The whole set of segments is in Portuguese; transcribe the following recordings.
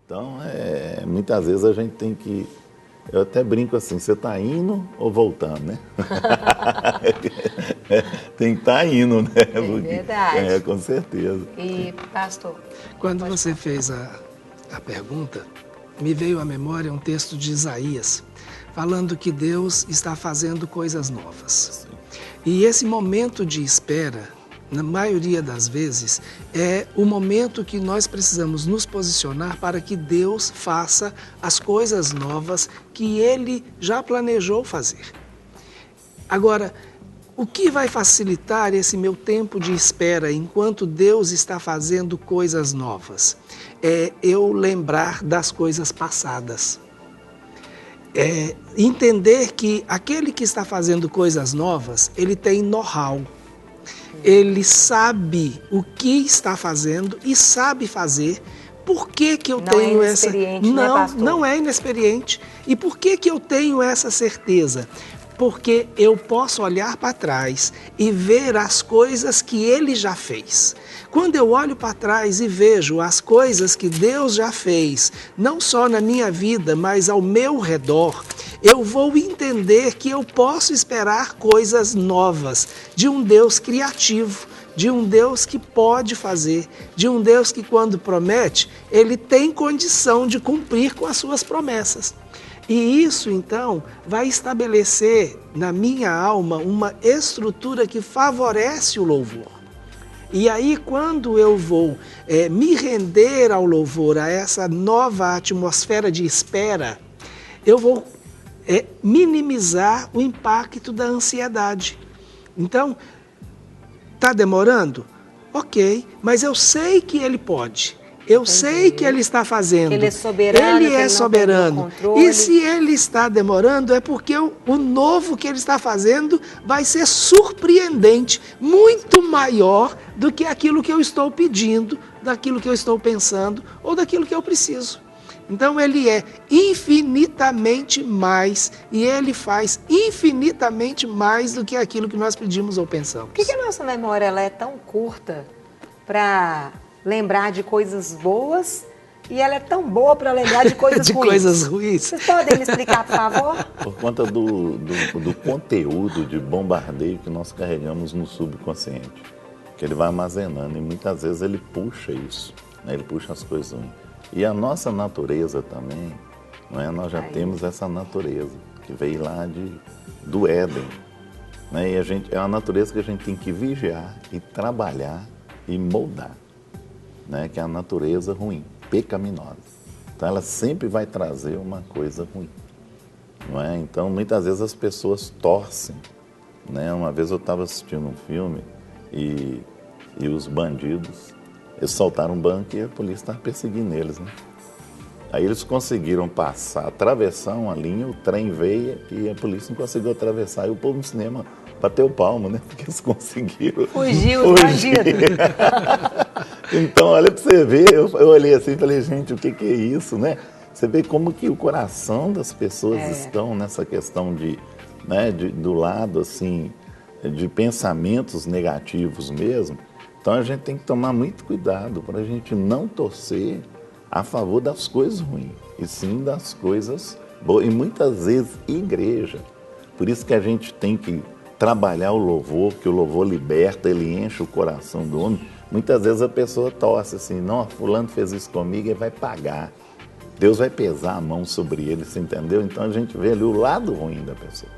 Então, muitas vezes a gente tem que... Eu até brinco assim, você está indo ou voltando, né? Tem que estar indo, né? É verdade. Com certeza. E, pastor? Quando você fez a pergunta, me veio à memória um texto de Isaías, falando que Deus está fazendo coisas novas. Sim. E esse momento de espera, na maioria das vezes, é o momento que nós precisamos nos posicionar para que Deus faça as coisas novas que Ele já planejou fazer. Agora, o que vai facilitar esse meu tempo de espera enquanto Deus está fazendo coisas novas? É eu lembrar das coisas passadas. É entender que aquele que está fazendo coisas novas, ele tem know-how. Ele sabe o que está fazendo e sabe fazer. Por que eu tenho essa... Não é inexperiente. E por que eu tenho essa certeza? Porque eu posso olhar para trás e ver as coisas que Ele já fez. Quando eu olho para trás e vejo as coisas que Deus já fez, não só na minha vida, mas ao meu redor, eu vou entender que eu posso esperar coisas novas de um Deus criativo, de um Deus que pode fazer, de um Deus que, quando promete, Ele tem condição de cumprir com as suas promessas. E isso, então, vai estabelecer na minha alma uma estrutura que favorece o louvor. E aí, quando eu vou me render ao louvor, a essa nova atmosfera de espera, eu vou minimizar o impacto da ansiedade. Então, está demorando? Ok, mas eu sei que Ele pode. Eu sei que Ele está fazendo. Ele é soberano. Ele é soberano. E se Ele está demorando, é porque o novo que Ele está fazendo vai ser surpreendente, muito maior do que aquilo que eu estou pedindo, daquilo que eu estou pensando ou daquilo que eu preciso. Então Ele é infinitamente mais e Ele faz infinitamente mais do que aquilo que nós pedimos ou pensamos. Por que a nossa memória ela é tão curta para lembrar de coisas boas e ela é tão boa para lembrar de coisas ruins? Coisas ruins. Vocês podem me explicar, por favor? Por conta do conteúdo de bombardeio que nós carregamos no subconsciente, que ele vai armazenando e muitas vezes ele puxa isso, né? Ele puxa as coisas ruins. E a nossa natureza também, não é? Nós já temos essa natureza que veio lá do Éden, né? E é uma natureza que a gente tem que vigiar e trabalhar e moldar, né? Que é a natureza ruim, pecaminosa. Então ela sempre vai trazer uma coisa ruim, não é? Então muitas vezes as pessoas torcem, né? Uma vez eu estava assistindo um filme e os bandidos, eles soltaram um banco e a polícia estava perseguindo eles, né? Aí eles conseguiram passar, atravessar uma linha, o trem veio e a polícia não conseguiu atravessar. E o povo no cinema bateu o palmo, né? Porque eles conseguiram fugir os bandidos. Então, olha para você ver, eu olhei assim e falei, gente, o que é isso, né? Você vê como que o coração das pessoas estão nessa questão do lado, assim, de pensamentos negativos mesmo. Então, a gente tem que tomar muito cuidado para a gente não torcer a favor das coisas ruins, e sim das coisas boas. E muitas vezes, igreja. Por isso que a gente tem que trabalhar o louvor, que o louvor liberta, ele enche o coração do homem. Muitas vezes a pessoa torce assim, não, fulano fez isso comigo, ele vai pagar. Deus vai pesar a mão sobre ele, você entendeu? Então a gente vê ali o lado ruim da pessoa.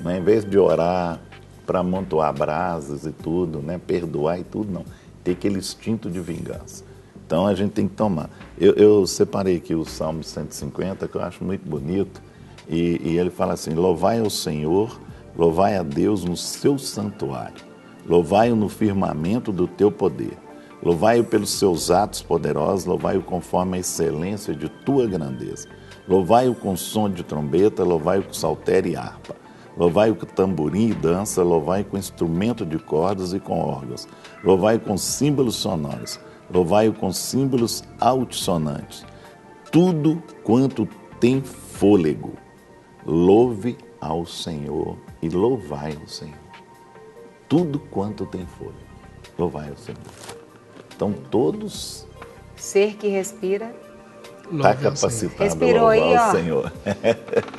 Né? Em vez de orar para amontoar brasas e tudo, né? Perdoar e tudo, não. Tem aquele instinto de vingança. Então a gente tem que tomar. Eu separei aqui o Salmo 150, que eu acho muito bonito, e ele fala assim, louvai ao Senhor, louvai a Deus no seu santuário, louvai-o no firmamento do teu poder, louvai-o pelos seus atos poderosos, louvai-o conforme a excelência de tua grandeza, louvai-o com som de trombeta, louvai-o com saltério e harpa, louvai-o com tamborim e dança, louvai-o com instrumento de cordas e com órgãos, louvai-o com símbolos sonoros, louvai-o com símbolos altissonantes. Tudo quanto tem fôlego, louve ao Senhor e louvai ao Senhor. Tudo quanto tem fôlego, louvai ao Senhor. Então todos... Ser que respira, está capacitado Respirou a louvar aí, ó. o Senhor.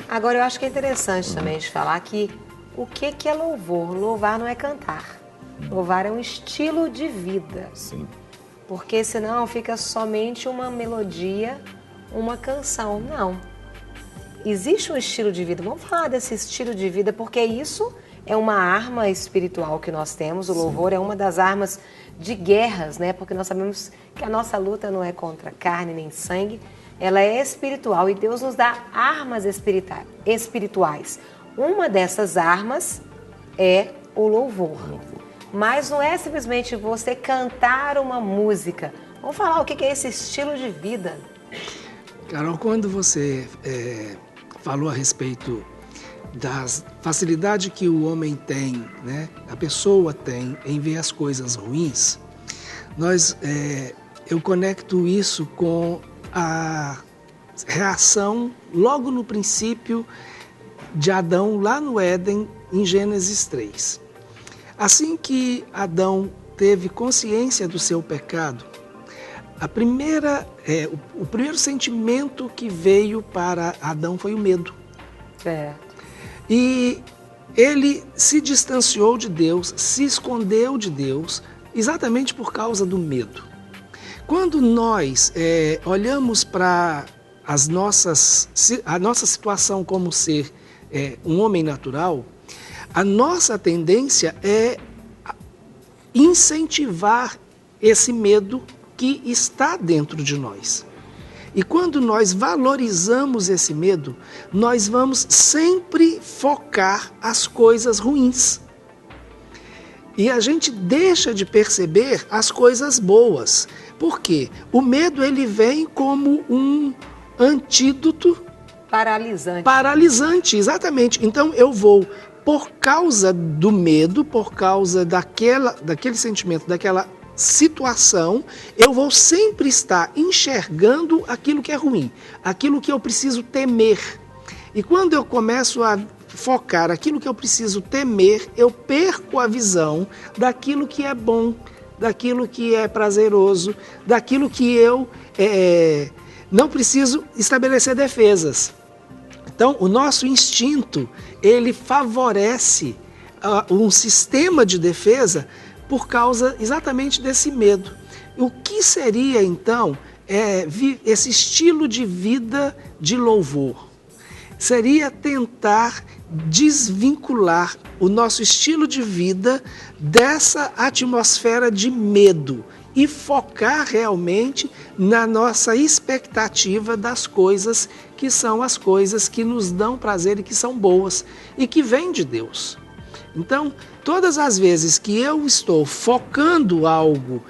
Agora, eu acho que é interessante também de falar que o que é louvor? Louvar não é cantar. Louvar é um estilo de vida. Sim. Porque senão fica somente uma melodia, uma canção. Não. Existe um estilo de vida. Vamos falar desse estilo de vida, porque isso é uma arma espiritual que nós temos. O louvor é uma das armas de guerras, né? Porque nós sabemos que a nossa luta não é contra carne nem sangue, ela é espiritual e Deus nos dá armas espirituais. Uma dessas armas é o louvor. Mas não é simplesmente você cantar uma música. Vamos falar o que é esse estilo de vida. Carol, quando você falou a respeito da facilidade que o homem tem, né, a pessoa tem em ver as coisas ruins, eu conecto isso com a reação logo no princípio de Adão, lá no Éden, em Gênesis 3. Assim que Adão teve consciência do seu pecado, o primeiro sentimento que veio para Adão foi o medo. Certo. E ele se distanciou de Deus, se escondeu de Deus, exatamente por causa do medo. Quando nós olhamos para a nossa situação como ser um homem natural, a nossa tendência é incentivar esse medo que está dentro de nós. E quando nós valorizamos esse medo, nós vamos sempre focar as coisas ruins. E a gente deixa de perceber as coisas boas. Por quê? O medo ele vem como um antídoto paralisante, exatamente. Então eu vou, por causa do medo, por causa daquele sentimento, daquela situação, eu vou sempre estar enxergando aquilo que é ruim, aquilo que eu preciso temer. E quando eu começo a focar aquilo que eu preciso temer, eu perco a visão daquilo que é bom, daquilo que é prazeroso, daquilo que eu não preciso estabelecer defesas. Então, o nosso instinto, ele favorece um sistema de defesa por causa exatamente desse medo. O que seria, então, esse estilo de vida de louvor? Seria tentar desvincular o nosso estilo de vida dessa atmosfera de medo e focar realmente na nossa expectativa das coisas que são as coisas que nos dão prazer e que são boas e que vêm de Deus. Então, todas as vezes que eu estou focando algo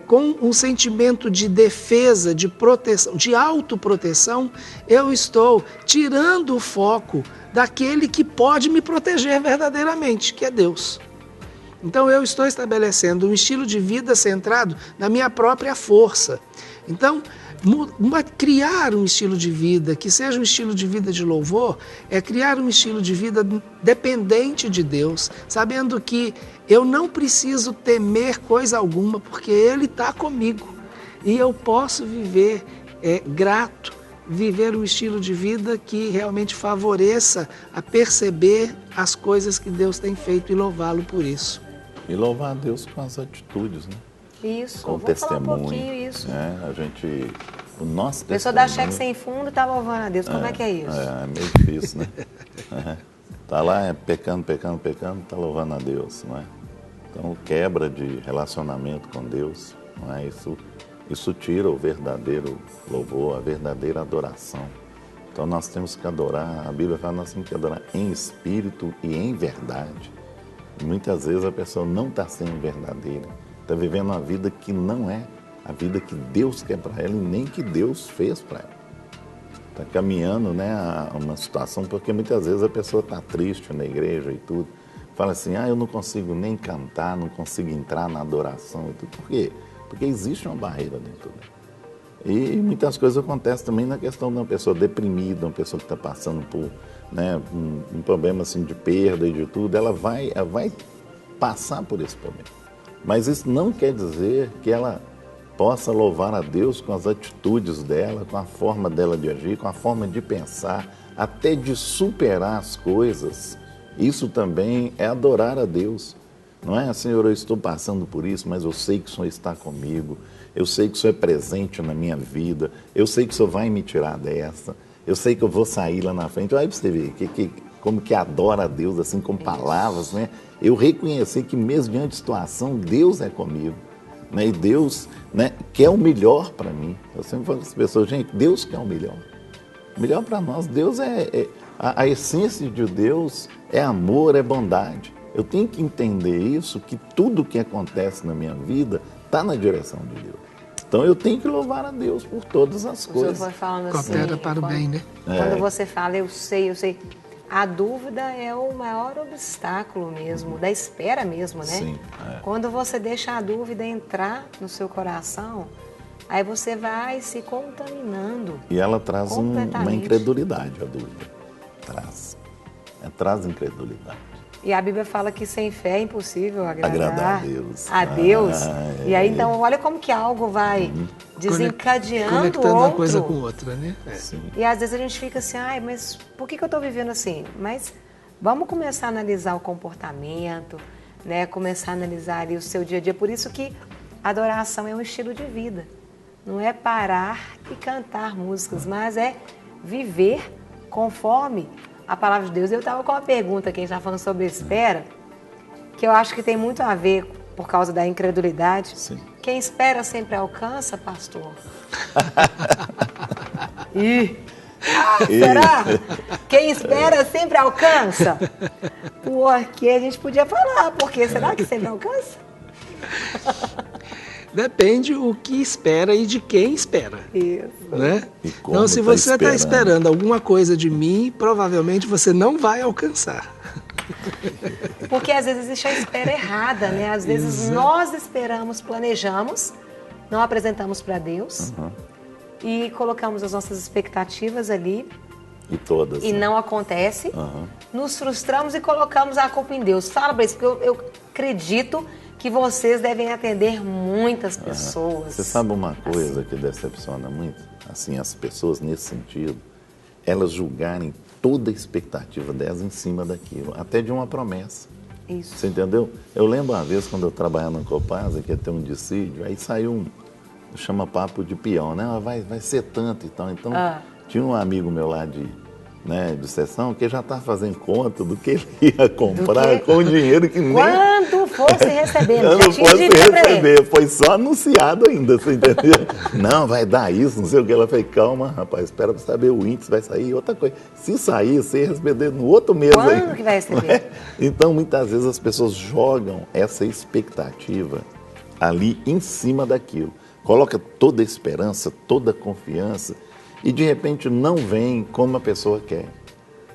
com um sentimento de defesa, de proteção, de autoproteção, eu estou tirando o foco daquele que pode me proteger verdadeiramente, que é Deus. Então, eu estou estabelecendo um estilo de vida centrado na minha própria força. Então, criar um estilo de vida que seja um estilo de vida de louvor é criar um estilo de vida dependente de Deus, sabendo que eu não preciso temer coisa alguma, porque Ele está comigo e eu posso viver grato, viver um estilo de vida que realmente favoreça a perceber as coisas que Deus tem feito e louvá-lo por isso. E louvar a Deus com as atitudes, né? Isso, Com o vamos falar testemunho. um pouquinho isso. O nosso A pessoa testemunho, dá cheque sem fundo e está louvando a Deus. Como é que é isso? É meio difícil, né? Tá lá pecando, tá louvando a Deus, não é? Então, quebra de relacionamento com Deus, não é? Isso tira o verdadeiro louvor, a verdadeira adoração. Então, nós temos que adorar, a Bíblia fala que nós temos que adorar em espírito e em verdade. E muitas vezes a pessoa não está sendo verdadeira, está vivendo uma vida que não é a vida que Deus quer para ela e nem que Deus fez para ela. Está caminhando, né, a uma situação, porque muitas vezes a pessoa está triste na igreja e tudo, fala assim, eu não consigo nem cantar, não consigo entrar na adoração e tudo. Por quê? Porque existe uma barreira dentro dela. E muitas coisas acontecem também na questão de uma pessoa deprimida, uma pessoa que está passando por um problema assim, de perda e de tudo, ela vai passar por esse problema. Mas isso não quer dizer que ela possa louvar a Deus com as atitudes dela, com a forma dela de agir, com a forma de pensar, até de superar as coisas. Isso também é adorar a Deus. Não é, Senhor, eu estou passando por isso, mas eu sei que o Senhor está comigo, eu sei que o Senhor é presente na minha vida, eu sei que o Senhor vai me tirar dessa, eu sei que eu vou sair lá na frente. Olha para você ver como que adora a Deus, assim, com palavras, né? Eu reconhecer que mesmo diante de situação, Deus é comigo, né? E Deus, né, quer o melhor para mim. Eu sempre falo com as pessoas, gente, Deus quer o melhor. O melhor para nós, Deus a essência de Deus é amor, é bondade. Eu tenho que entender isso, que tudo que acontece na minha vida está na direção de Deus. Então eu tenho que louvar a Deus por todas as coisas. O senhor foi falando assim, Coopera para o bem, né? Quando você fala, eu sei. A dúvida é o maior obstáculo mesmo, da espera mesmo, né? Sim. Quando você deixa a dúvida entrar no seu coração, aí você vai se contaminando. E ela traz uma incredulidade, a dúvida. Traz incredulidade. E a Bíblia fala que sem fé é impossível agradar a Deus. E aí, então, olha como que algo vai desencadeando conectando outro. uma coisa com outra, né? Sim. E às vezes a gente fica assim, ai, mas por que eu estou vivendo assim? Mas vamos começar a analisar o comportamento, né? Começar a analisar ali o seu dia a dia. Por isso que a adoração é um estilo de vida. Não é parar e cantar músicas, mas é viver conforme a palavra de Deus. Eu estava com uma pergunta que a gente está falando sobre espera, que eu acho que tem muito a ver por causa da incredulidade. Sim. Quem espera sempre alcança, pastor? Será? Quem espera sempre alcança? Porque a gente podia falar, porque será que sempre alcança? Depende o que espera e de quem espera. Isso. Né? Como Então, se tá você está esperando. esperando alguma coisa de mim, provavelmente você não vai alcançar. Porque às vezes existe a espera errada, né? Às vezes nós esperamos, planejamos, não apresentamos para Deus e colocamos as nossas expectativas ali E todas. e né? não acontece. Nos frustramos e colocamos a culpa em Deus. Fala para isso, porque eu acredito que vocês devem atender muitas pessoas. Você sabe uma coisa que decepciona muito? Assim, as pessoas nesse sentido, elas julgarem toda a expectativa delas em cima daquilo, até de uma promessa. Isso. Você entendeu? Eu lembro uma vez quando eu trabalhava na Copasa, que ia ter um dissídio, aí saiu chama papo de peão, né? Vai ser tanto e tal. Então, tinha um amigo meu lá de sessão que já estava fazendo conta do que ele ia comprar com o dinheiro que nem... Quando fosse receber, Eu já não tinha posso dito pra ele. receber, foi só anunciado ainda, você entendeu? Não, vai dar isso, não sei o que. Ela falou, calma, rapaz, espera para saber o índice, vai sair outra coisa. Se sair, você ia receber no outro mês aí. Quando que vai receber? Então, muitas vezes as pessoas jogam essa expectativa ali em cima daquilo. Coloca toda a esperança, toda a confiança e, de repente, não vem como a pessoa quer.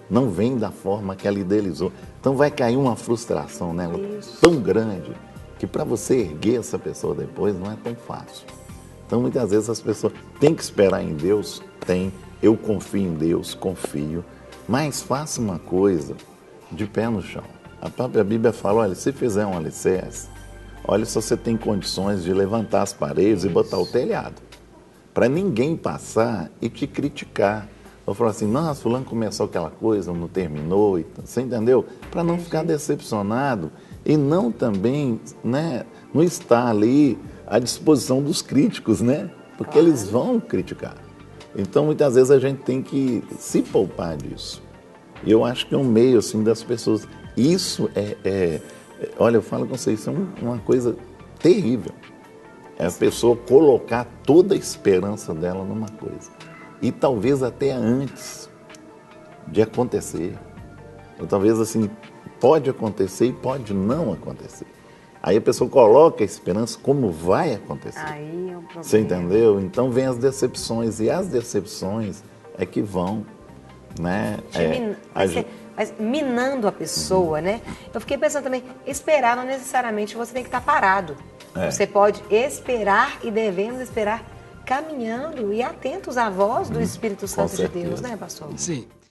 Não vem da forma que ela idealizou. Então vai cair uma frustração nela tão grande que para você erguer essa pessoa depois não é tão fácil. Então muitas vezes as pessoas têm que esperar em Deus, eu confio em Deus, confio, mas faça uma coisa de pé no chão. A própria Bíblia fala, olha, se fizer um alicerce, olha se você tem condições de levantar as paredes e botar o telhado, para ninguém passar e te criticar. Ou falar assim, nossa, fulano começou aquela coisa, não terminou, você entendeu? Para não ficar decepcionado e não também, né, não estar ali à disposição dos críticos, né? Porque eles vão criticar. Então, muitas vezes a gente tem que se poupar disso. E eu acho que é um meio, assim, das pessoas. Isso olha, eu falo com vocês, isso é uma coisa terrível. É a pessoa colocar toda a esperança dela numa coisa. E talvez até antes de acontecer. Ou talvez assim, pode acontecer e pode não acontecer. Aí a pessoa coloca a esperança como vai acontecer. Aí é um problema. Você entendeu? Então vem as decepções. E as decepções é que vão, né? Mas minando a pessoa, né? Eu fiquei pensando também, esperar não necessariamente você tem que estar parado. Você pode esperar e devemos esperar caminhando e atentos à voz do Espírito Santo de Deus, né, pastor? Sim.